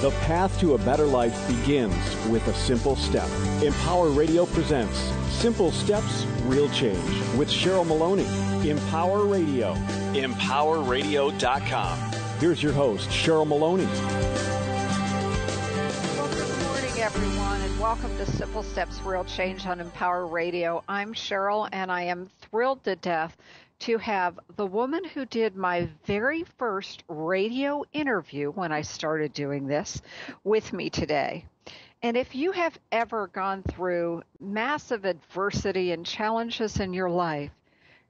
The path to a better life begins with a simple step. Empower Radio presents Simple Steps, Real Change with Cheryl Maloney. Empower Radio. EmpowerRadio.com. Here's your host, Cheryl Maloney. Well, good morning, everyone, and welcome to Simple Steps, Real Change on Empower Radio. I'm Cheryl, and I am thrilled to death to have the woman who did my very first radio interview when I started doing this with me today. And if you have ever gone through massive adversity and challenges in your life,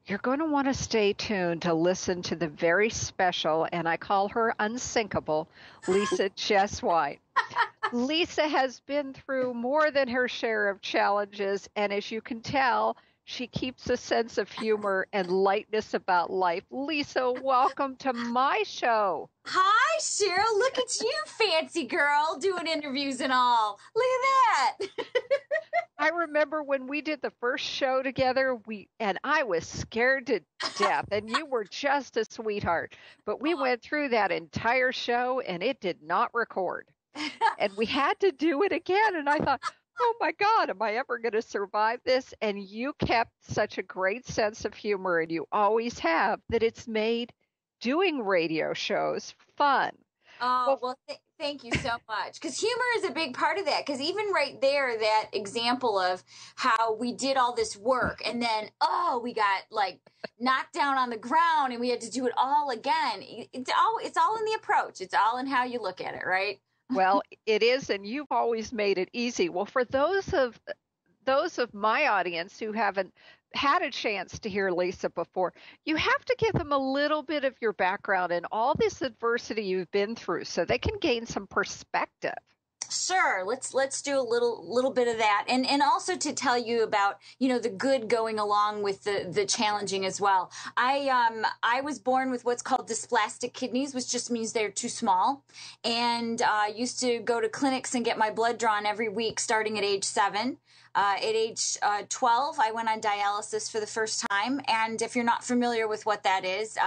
you're going to want to stay tuned to listen to the very special, and I call her unsinkable, Lisa Jesswein. Lisa has been through more than her share of challenges, and as you can tell, she keeps a sense of humor and lightness about life. Lisa, welcome to my show. Hi, Cheryl. Look at you, fancy girl, doing interviews and all. Look at that. I remember when we did the first show together, and I was scared to death, and you were just a sweetheart. But we went through that entire show, and it did not record. And we had to do it again, and I thought, oh my God, am I ever going to survive this? And you kept such a great sense of humor, and you always have, that it's made doing radio shows fun. Oh, well, thank you so much. Because humor is a big part of that. Because even right there, that example of how we did all this work and then, we got like knocked down on the ground and we had to do it all again. It's all in the approach. It's all in how you look at it, right? Well, it is, and you've always made it easy. Well, for those of my audience who haven't had a chance to hear Lisa before, you have to give them a little bit of your background and all this adversity you've been through so they can gain some perspective. Sure. Let's do a little bit of that. And also to tell you about, the good going along with the challenging as well. I was born with what's called dysplastic kidneys, which just means they're too small. And I used to go to clinics and get my blood drawn every week starting at age 7. At age 12, I went on dialysis for the first time. And if you're not familiar with what that is,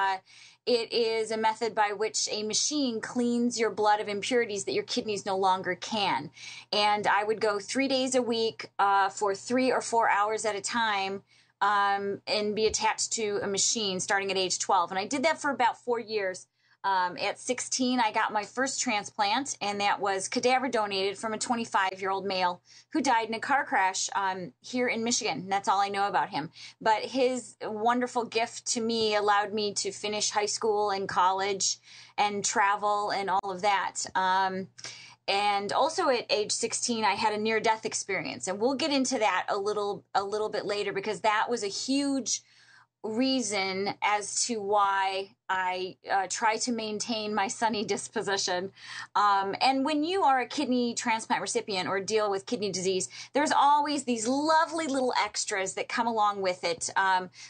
it is a method by which a machine cleans your blood of impurities that your kidneys no longer can. And I would go 3 days a week for 3 or 4 hours at a time and be attached to a machine starting at age 12. And I did that for about 4 years. At 16, I got my first transplant, and that was cadaver donated from a 25-year-old male who died in a car crash here in Michigan. That's all I know about him. But his wonderful gift to me allowed me to finish high school and college and travel and all of that. And also at age 16, I had a near-death experience. And we'll get into that a little bit later, because that was a huge reason as to why I try to maintain my sunny disposition. And when you are a kidney transplant recipient or deal with kidney disease, there's always these lovely little extras that come along with it,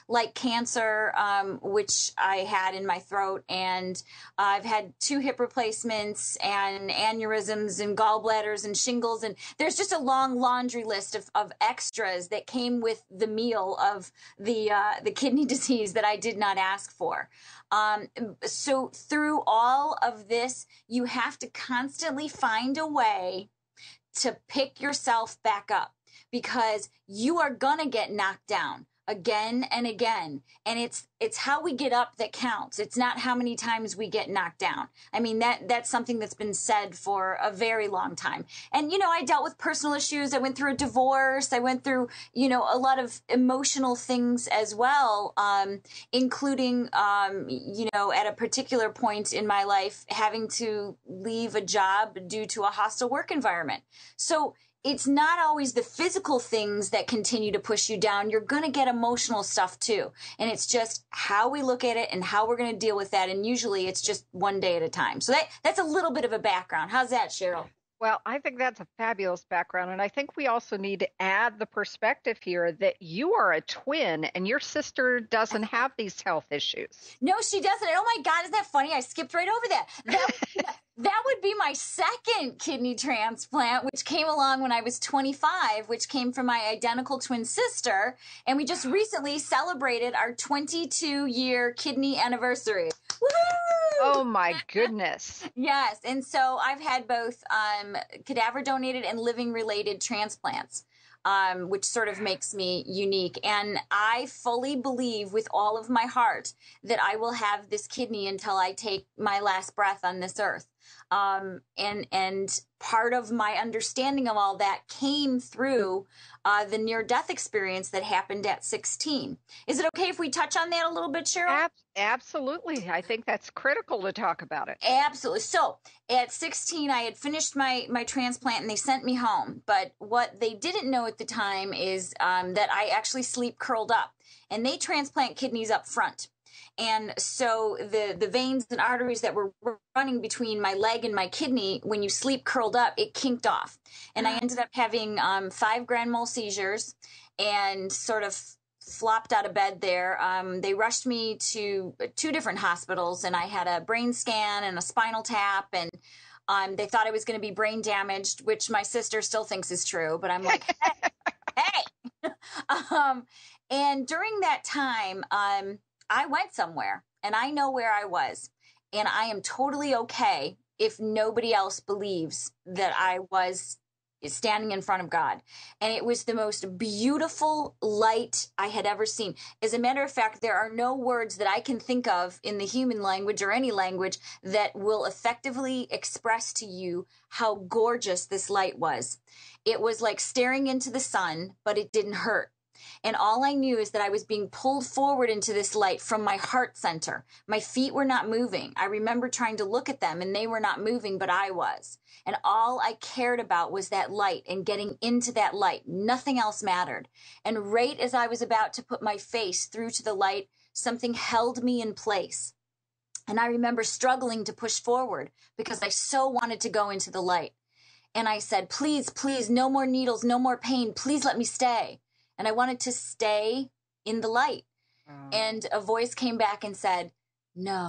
like cancer, which I had in my throat. And I've had 2 hip replacements and aneurysms and gallbladders and shingles. And there's just a long laundry list of extras that came with the meal of the kidney disease that I did not ask for. So through all of this, you have to constantly find a way to pick yourself back up, because you are gonna get knocked down again and again. And it's how we get up that counts. It's not how many times we get knocked down. I mean, that's something that's been said for a very long time. And, I dealt with personal issues. I went through a divorce. I went through, a lot of emotional things as well, including, at a particular point in my life, having to leave a job due to a hostile work environment. So it's not always the physical things that continue to push you down. You're going to get emotional stuff too. And it's just how we look at it and how we're going to deal with that. And usually it's just one day at a time. So that's a little bit of a background. How's that, Cheryl? Well, I think that's a fabulous background. And I think we also need to add the perspective here that you are a twin and your sister doesn't have these health issues. No, she doesn't. And oh my God, isn't that funny? I skipped right over that. That would be my second kidney transplant, which came along when I was 25, which came from my identical twin sister. And we just recently celebrated our 22-year kidney anniversary. Woo! Oh my goodness. Yes. And so I've had both cadaver donated and living related transplants, which sort of makes me unique. And I fully believe with all of my heart that I will have this kidney until I take my last breath on this earth. And part of my understanding of all that came through the near-death experience that happened at 16. Is it okay if we touch on that a little bit, Cheryl? Absolutely. I think that's critical to talk about it. Absolutely. So at 16, I had finished my transplant and they sent me home. But what they didn't know at the time is that I actually sleep curled up, and they transplant kidneys up front. And so the veins and arteries that were running between my leg and my kidney, when you sleep curled up, it kinked off. And I ended up having 5 grand mal seizures and sort of flopped out of bed there. They rushed me to 2 different hospitals, and I had a brain scan and a spinal tap, and they thought I was going to be brain damaged, which my sister still thinks is true. But I'm like, hey. And during that time, I went somewhere, and I know where I was, and I am totally okay if nobody else believes that I was standing in front of God. And it was the most beautiful light I had ever seen. As a matter of fact, there are no words that I can think of in the human language or any language that will effectively express to you how gorgeous this light was. It was like staring into the sun, but it didn't hurt. And all I knew is that I was being pulled forward into this light from my heart center. My feet were not moving. I remember trying to look at them, and they were not moving, but I was. And all I cared about was that light and getting into that light. Nothing else mattered. And right as I was about to put my face through to the light, something held me in place. And I remember struggling to push forward because I so wanted to go into the light. And I said, please, please, no more needles, no more pain. Please let me stay. And I wanted to stay in the light. And a voice came back and said, no.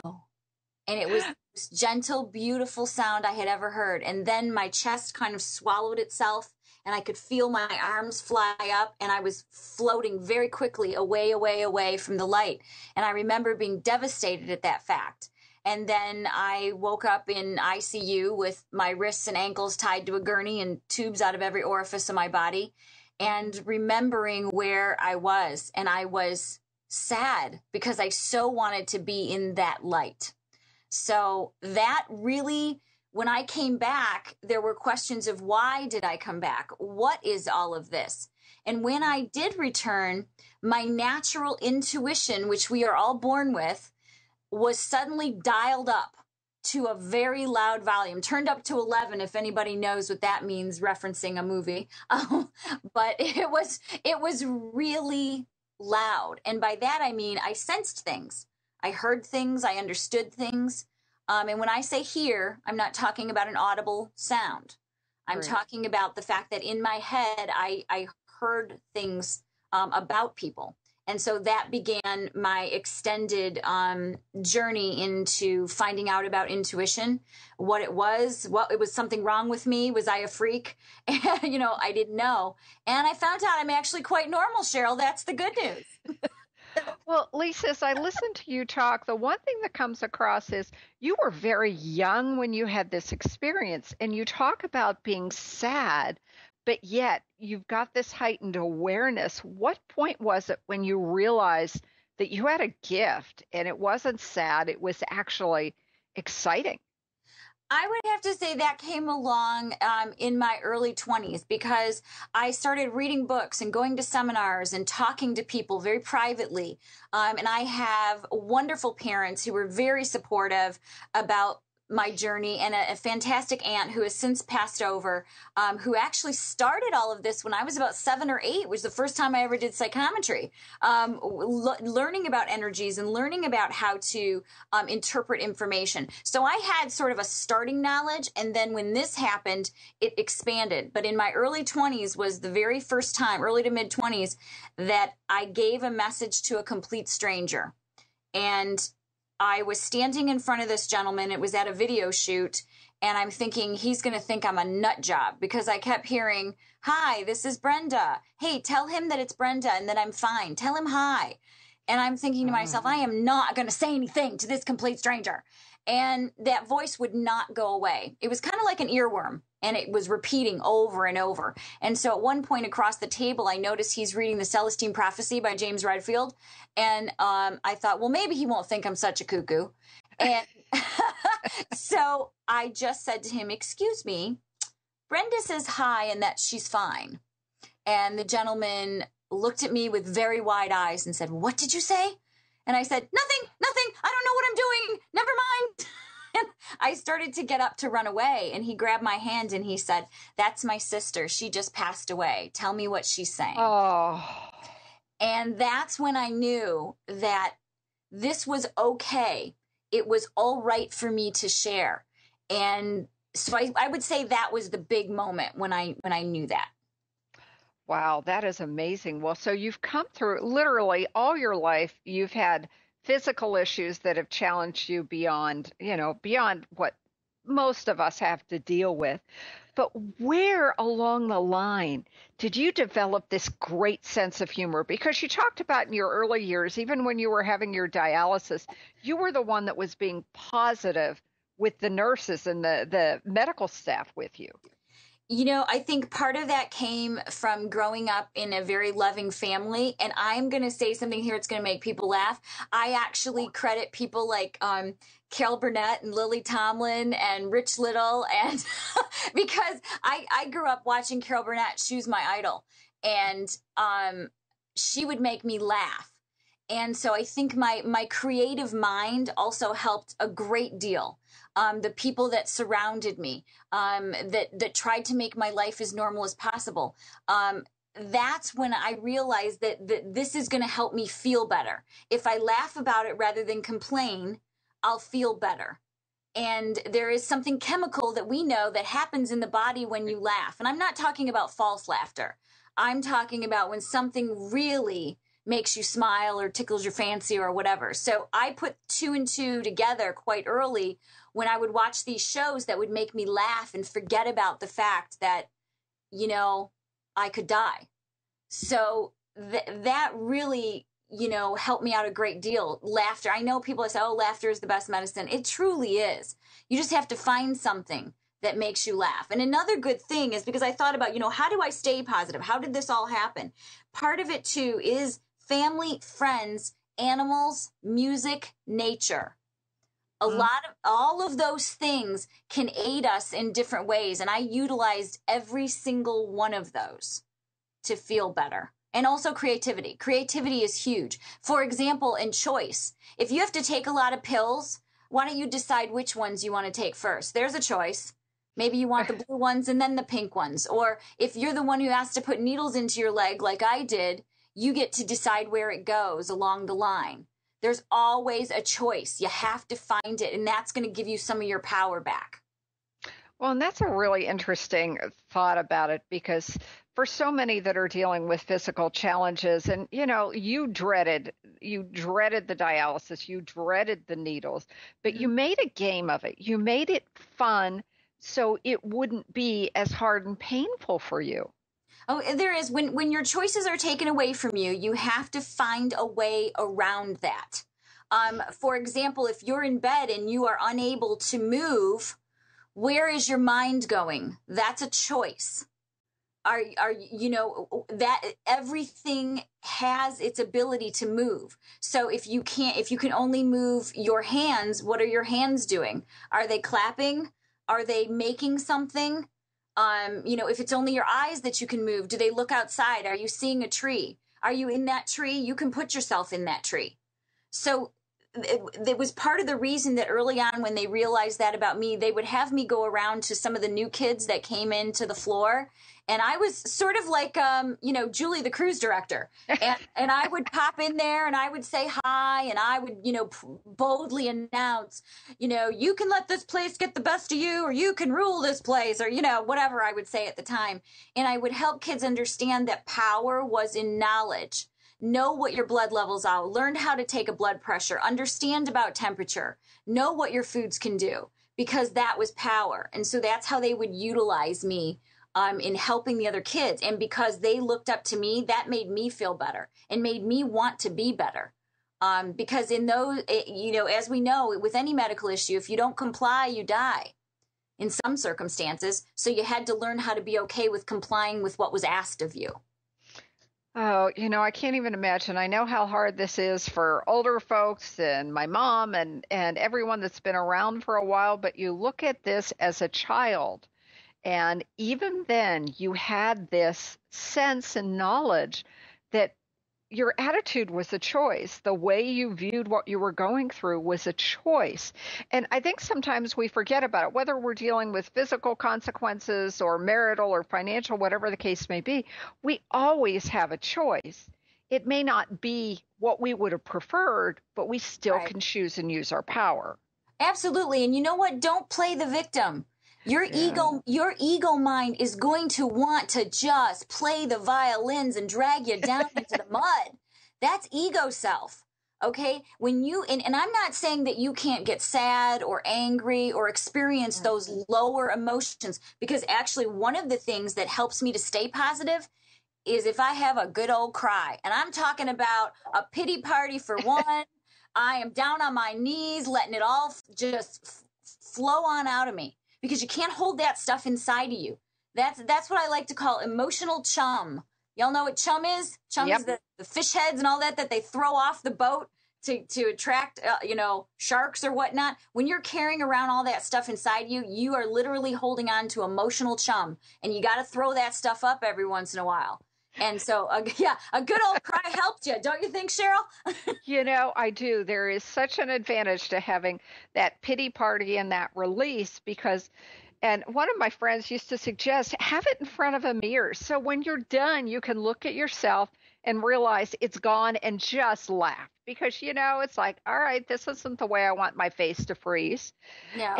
And it was this gentle, beautiful sound I had ever heard. And then my chest kind of swallowed itself, and I could feel my arms fly up, and I was floating very quickly away from the light. And I remember being devastated at that fact. And then I woke up in ICU with my wrists and ankles tied to a gurney and tubes out of every orifice of my body, and remembering where I was. And I was sad because I so wanted to be in that light. So that really, when I came back, there were questions of why did I come back? What is all of this? And when I did return, my natural intuition, which we are all born with, was suddenly dialed up to a very loud volume, turned up to 11, if anybody knows what that means, referencing a movie. But it was really loud. And by that, I mean, I sensed things. I heard things. I understood things. And when I say hear, I'm not talking about an audible sound. I'm talking about the fact that in my head, I heard things about people. And so that began my extended journey into finding out about intuition, what it was something wrong with me. Was I a freak? I didn't know. And I found out I'm actually quite normal, Cheryl. That's the good news. Well, Lisa, as I listen to you talk, the one thing that comes across is you were very young when you had this experience, and you talk about being sad, but yet you've got this heightened awareness. What point was it when you realized that you had a gift and it wasn't sad, it was actually exciting? I would have to say that came along in my early 20s, because I started reading books and going to seminars and talking to people very privately. And I have wonderful parents who were very supportive about my journey, and a fantastic aunt who has since passed over, who actually started all of this when I was about 7 or 8. It was the first time I ever did psychometry, learning about energies and learning about how to interpret information. So I had sort of a starting knowledge, and then when this happened, it expanded. But in my early 20s was the very first time, early to mid 20s, that I gave a message to a complete stranger. And I was standing in front of this gentleman. It was at a video shoot, and I'm thinking he's going to think I'm a nut job, because I kept hearing, "Hi, this is Brenda. Hey, tell him that it's Brenda and that I'm fine. Tell him hi." And I'm thinking to myself, I am not going to say anything to this complete stranger. And that voice would not go away. It was kind of like an earworm, and it was repeating over and over. And so at one point across the table, I noticed he's reading The Celestine Prophecy by James Redfield. And I thought, well, maybe he won't think I'm such a cuckoo. And so I just said to him, excuse me, Brenda says hi and that she's fine. And the gentleman looked at me with very wide eyes and said, what did you say? And I said, nothing. I don't know what I'm doing. Never mind. And I started to get up to run away. And he grabbed my hand and he said, that's my sister. She just passed away. Tell me what she's saying. Oh. And that's when I knew that this was okay. It was all right for me to share. And so I would say that was the big moment when I knew that. Wow, that is amazing. Well, so you've come through literally all your life. You've had physical issues that have challenged you beyond what most of us have to deal with. But where along the line did you develop this great sense of humor? Because you talked about in your early years, even when you were having your dialysis, you were the one that was being positive with the nurses and the medical staff with you. You know, I think part of that came from growing up in a very loving family. And I'm going to say something here. It's going to make people laugh. I actually credit people like Carol Burnett and Lily Tomlin and Rich Little. And because I grew up watching Carol Burnett. She was my idol. And she would make me laugh. And so I think my creative mind also helped a great deal. The people that surrounded me, that tried to make my life as normal as possible. That's when I realized that this is going to help me feel better. If I laugh about it rather than complain, I'll feel better. And there is something chemical that we know that happens in the body when you laugh. And I'm not talking about false laughter. I'm talking about when something really makes you smile or tickles your fancy or whatever. So I put 2 and 2 together quite early when I would watch these shows that would make me laugh and forget about the fact that, you know, I could die. So that really, you know, helped me out a great deal. Laughter. I know people say, oh, laughter is the best medicine. It truly is. You just have to find something that makes you laugh. And another good thing is because I thought about, you know, how do I stay positive? How did this all happen? Part of it too is family, friends, animals, music, nature. All of those things can aid us in different ways. And I utilized every single one of those to feel better. And also creativity. Creativity is huge. For example, in choice, if you have to take a lot of pills, why don't you decide which ones you want to take first? There's a choice. Maybe you want the blue ones and then the pink ones. Or if you're the one who has to put needles into your leg like I did, you get to decide where it goes along the line. There's always a choice. You have to find it, and that's going to give you some of your power back. Well, and that's a really interesting thought about it, because for so many that are dealing with physical challenges, and you know, you dreaded the dialysis, you dreaded the needles, but you made a game of it. You made it fun so it wouldn't be as hard and painful for you. Oh, there is. When your choices are taken away from you, you have to find a way around that. For example, if you're in bed and you are unable to move, where is your mind going? That's a choice. You know, that everything has its ability to move. So if you can only move your hands, what are your hands doing? Are they clapping? Are they making something? You know, if it's only your eyes that you can move, do they look outside? Are you seeing a tree? Are you in that tree? You can put yourself in that tree. So it was part of the reason that early on when they realized that about me, they would have me go around to some of the new kids that came into the floor. And I was sort of like, you know, Julie, the cruise director. And I would pop in there and I would say hi. And I would, you know, boldly announce, you know, you can let this place get the best of you, or you can rule this place, or, you know, whatever I would say at the time. And I would help kids understand that power was in knowledge. Know what your blood levels are. Learn how to take a blood pressure. Understand about temperature. Know what your foods can do, because that was power. And so that's how they would utilize me in helping the other kids. And because they looked up to me, that made me feel better and made me want to be better. Because in those, as we know, with any medical issue, if you don't comply, you die in some circumstances. So you had to learn how to be okay with complying with what was asked of you. Oh, I can't even imagine. I know how hard this is for older folks and my mom and everyone that's been around for a while, but you look at this as a child, and even then you had this sense and knowledge that your attitude was a choice. The way you viewed what you were going through was a choice. And I think sometimes we forget about it, whether we're dealing with physical consequences or marital or financial, whatever the case may be. We always have a choice. It may not be what we would have preferred, but we still can choose and use our power. Absolutely. And you know what? Don't play the victim. Your ego mind is going to want to just play the violins and drag you down into the mud. That's ego self. Okay. When you, and I'm not saying that you can't get sad or angry or experience those lower emotions, because actually one of the things that helps me to stay positive is if I have a good old cry. And I'm talking about a pity party for one. I am down on my knees, letting it all just flow on out of me. Because you can't hold that stuff inside of you. That's what I like to call emotional chum. Y'all know what chum is? Chum is the fish heads and all that they throw off the boat to attract, sharks or whatnot. When you're carrying around all that stuff inside you, you are literally holding on to emotional chum. And you got to throw that stuff up every once in a while. And so, a good old cry helped you. Don't you think, Cheryl? I do. There is such an advantage to having that pity party and that release and one of my friends used to suggest, have it in front of a mirror. So when you're done, you can look at yourself and realize it's gone and just laugh. Because, it's like, all right, this isn't the way I want my face to freeze. No.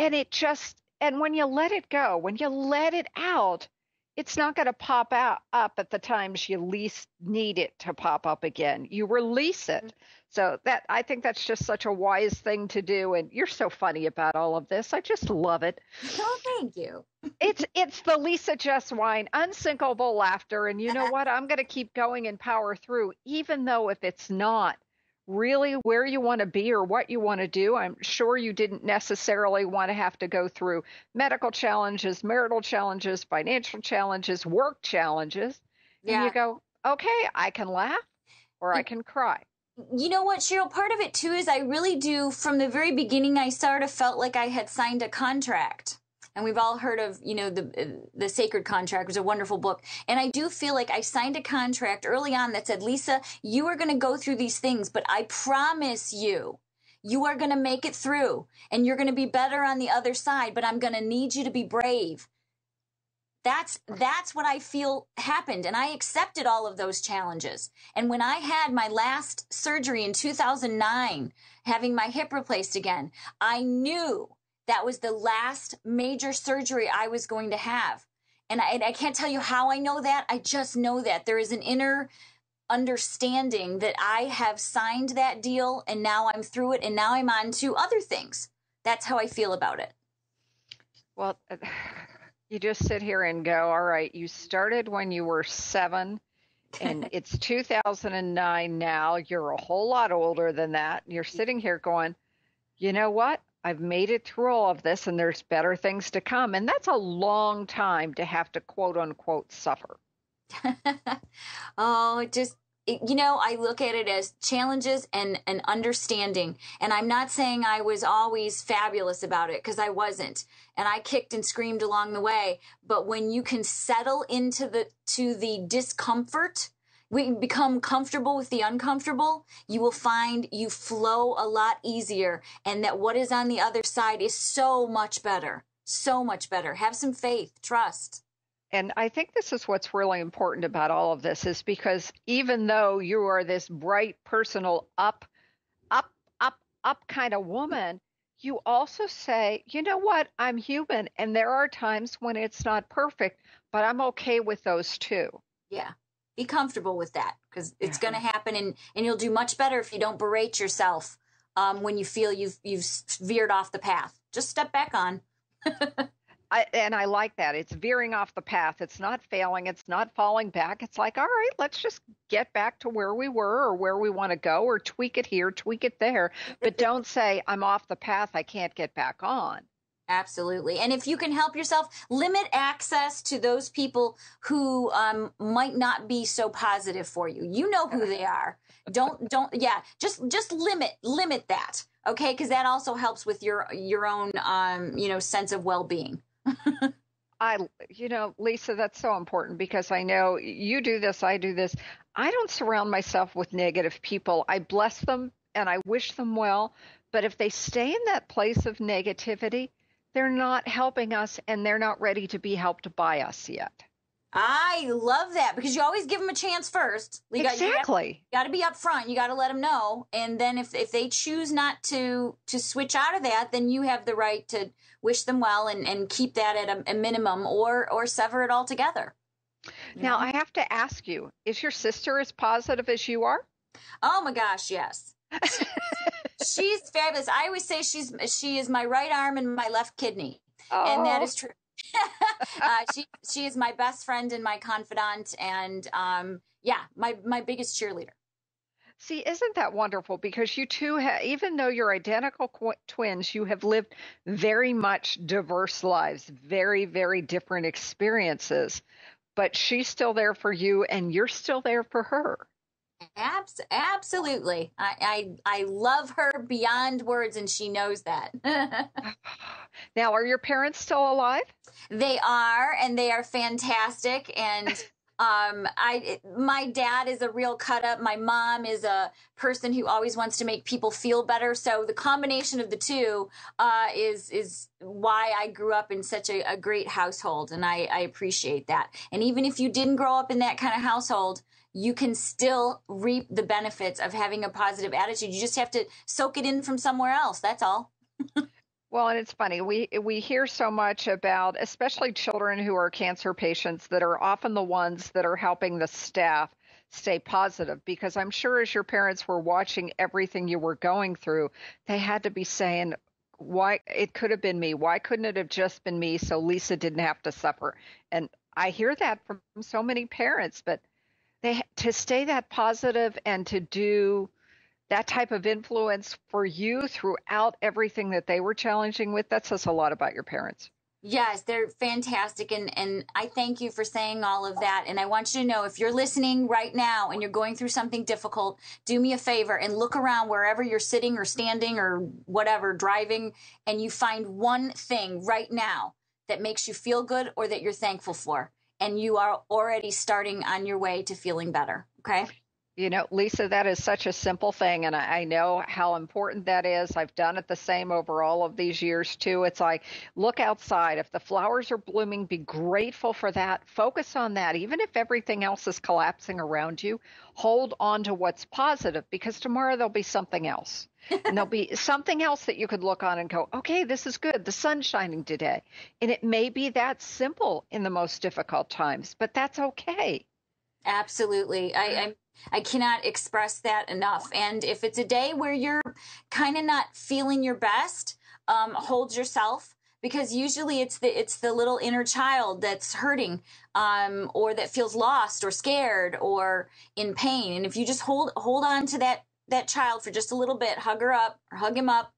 And when you let it go, when you let it out, it's not going to pop up at the times you least need it to pop up again. You release it. So I think that's just such a wise thing to do. And you're so funny about all of this. I just love it. Oh, thank you. It's the Lisa Jesswein, unsinkable laughter. And you know what? I'm going to keep going and power through, even though if it's not really where you want to be or what you want to do. I'm sure you didn't necessarily want to have to go through medical challenges, marital challenges, financial challenges, work challenges. Yeah. And you go, okay, I can laugh or I can cry. You know what, Cheryl? Part of it, too, is I really do, from the very beginning, I sort of felt like I had signed a contract. And we've all heard of, the Sacred Contract, was a wonderful book. And I do feel like I signed a contract early on that said, Lisa, you are going to go through these things, but I promise you are going to make it through and you're going to be better on the other side, but I'm going to need you to be brave. That's what I feel happened. And I accepted all of those challenges. And when I had my last surgery in 2009, having my hip replaced again, I knew that was the last major surgery I was going to have. And I can't tell you how I know that. I just know that there is an inner understanding that I have signed that deal and now I'm through it and now I'm on to other things. That's how I feel about it. Well, you just sit here and go, all right, you started when you were 7 and it's 2009 now. You're a whole lot older than that. You're sitting here going, you know what? I've made it through all of this and there's better things to come. And that's a long time to have to quote unquote suffer. I look at it as challenges and an understanding. And I'm not saying I was always fabulous about it, because I wasn't. And I kicked and screamed along the way. But when you can settle into the discomfort, we become comfortable with the uncomfortable, you will find you flow a lot easier, and that what is on the other side is so much better. So much better. Have some faith, trust. And I think this is what's really important about all of this, is because even though you are this bright, personal, up kind of woman, you also say, you know what, I'm human, and there are times when it's not perfect, but I'm okay with those too. Yeah. Be comfortable with that, because it's going to happen, and you'll do much better if you don't berate yourself when you feel you've veered off the path. Just step back on. I like that. It's veering off the path. It's not failing. It's not falling back. It's like, all right, let's just get back to where we were or where we want to go or tweak it here, tweak it there. But don't say, I'm off the path. I can't get back on. Absolutely. And if you can help yourself, limit access to those people who might not be so positive for you. You know who they are. Yeah, just limit that. Okay. Because that also helps with your own, sense of well-being. Lisa, that's so important because I know you do this, I do this. I don't surround myself with negative people. I bless them and I wish them well. But if they stay in that place of negativity, they're not helping us and they're not ready to be helped by us yet. I love that because you always give them a chance first. Exactly. You got to be upfront. You got to let them know. And then if they choose not to switch out of that, then you have the right to wish them well and keep that at a minimum or sever it altogether. Now, I have to ask you, is your sister as positive as you are? Oh my gosh, yes. She's fabulous. I always say she is my right arm and my left kidney. Oh. And that is true. She is my best friend and my confidant and my biggest cheerleader. See, isn't that wonderful? Because you two, even though you're identical twins, you have lived very much diverse lives, very, very different experiences. But she's still there for you and you're still there for her. Absolutely. I love her beyond words and she knows that. Now, are your parents still alive? They are, and they are fantastic. And my dad is a real cut up. My mom is a person who always wants to make people feel better. So the combination of the two is why I grew up in such a great household. And I appreciate that. And even if you didn't grow up in that kind of household, you can still reap the benefits of having a positive attitude. You just have to soak it in from somewhere else. That's all. Well, and it's funny. We hear so much about, especially children who are cancer patients, that are often the ones that are helping the staff stay positive. Because I'm sure as your parents were watching everything you were going through, they had to be saying, why it could have been me. Why couldn't it have just been me so Lisa didn't have to suffer? And I hear that from so many parents, but to stay that positive and to do that type of influence for you throughout everything that they were challenging with, that says a lot about your parents. Yes, they're fantastic. And I thank you for saying all of that. And I want you to know, if you're listening right now and you're going through something difficult, do me a favor and look around wherever you're sitting or standing or whatever, driving, and you find one thing right now that makes you feel good or that you're thankful for. And you are already starting on your way to feeling better. Okay. You know, Lisa, that is such a simple thing. And I know how important that is. I've done it the same over all of these years, too. It's like, look outside. If the flowers are blooming, be grateful for that. Focus on that. Even if everything else is collapsing around you, hold on to what's positive because tomorrow there'll be something else. And there'll be something else that you could look on and go, okay, this is good. The sun's shining today. And it may be that simple in the most difficult times, but that's okay. Absolutely. I cannot express that enough. And if it's a day where you're kind of not feeling your best, hold yourself, because usually it's the little inner child that's hurting, or that feels lost or scared or in pain. And if you just hold on to that child for just a little bit, hug her up or hug him up,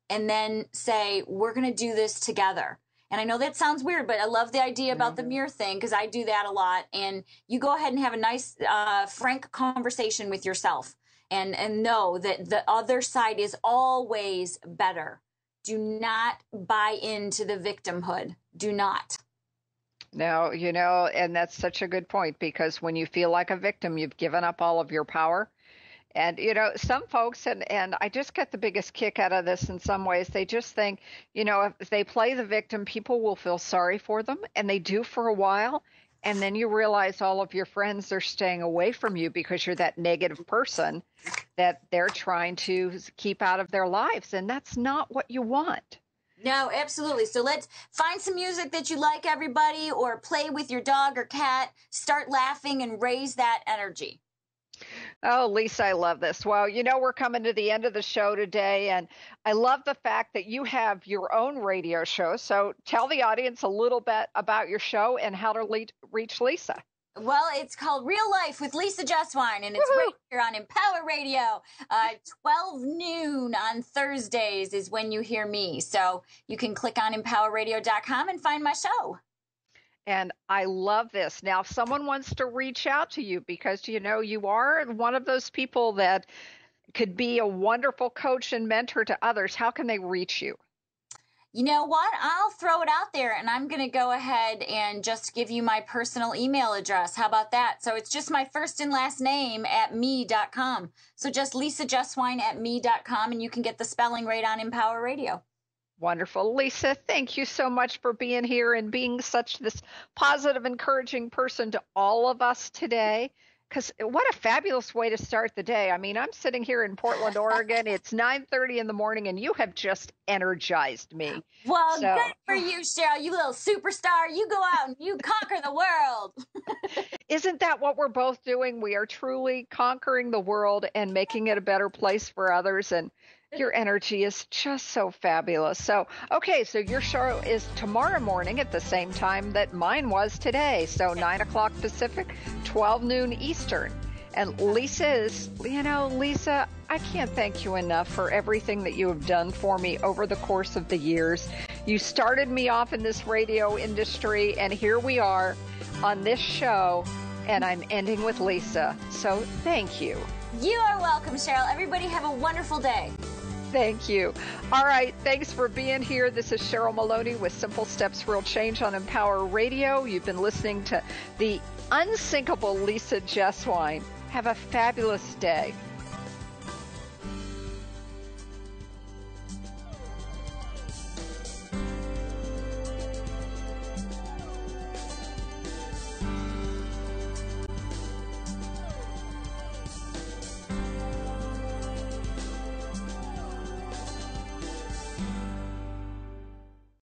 and then say, we're going to do this together. And I know that sounds weird, but I love the idea about the mirror thing because I do that a lot. And you go ahead and have a nice, frank conversation with yourself and know that the other side is always better. Do not buy into the victimhood. Do not. No, and that's such a good point because when you feel like a victim, you've given up all of your power. And, some folks, and I just get the biggest kick out of this in some ways, they just think, if they play the victim, people will feel sorry for them. And they do for a while. And then you realize all of your friends are staying away from you because you're that negative person that they're trying to keep out of their lives. And that's not what you want. No, absolutely. So let's find some music that you like, everybody, or play with your dog or cat. Start laughing and raise that energy. Oh, Lisa, I love this. Well, we're coming to the end of the show today, and I love the fact that you have your own radio show. So tell the audience a little bit about your show and how to reach Lisa. Well, it's called Real Life with Lisa Jesswein, and it's right here on Empower Radio. 12 noon on Thursdays is when you hear me. So you can click on empowerradio.com and find my show. And I love this. Now, if someone wants to reach out to you because, you are one of those people that could be a wonderful coach and mentor to others, how can they reach you? You know what? I'll throw it out there, and I'm going to go ahead and just give you my personal email address. How about that? So it's just my first and last name at me.com. So just Lisa Jesswein at me.com, and you can get the spelling right on Empower Radio. Wonderful. Lisa, thank you so much for being here and being such this positive, encouraging person to all of us today. Because what a fabulous way to start the day. I mean, I'm sitting here in Portland, Oregon. It's 9:30 in the morning, and you have just energized me. Well, good for you, Cheryl. You little superstar. You go out and you conquer the world. Isn't that what we're both doing? We are truly conquering the world and making it a better place for others. And your energy is just so fabulous. So your show is tomorrow morning at the same time that mine was today. So 9 o'clock Pacific, 12 noon Eastern. And Lisa, I can't thank you enough for everything that you have done for me over the course of the years. You started me off in this radio industry, and here we are on this show, and I'm ending with Lisa. So thank you. You are welcome, Cheryl. Everybody have a wonderful day. Thank you. All right. Thanks for being here. This is Cheryl Maloney with Simple Steps, Real Change on Empower Radio. You've been listening to the unsinkable Lisa Jesswein. Have a fabulous day.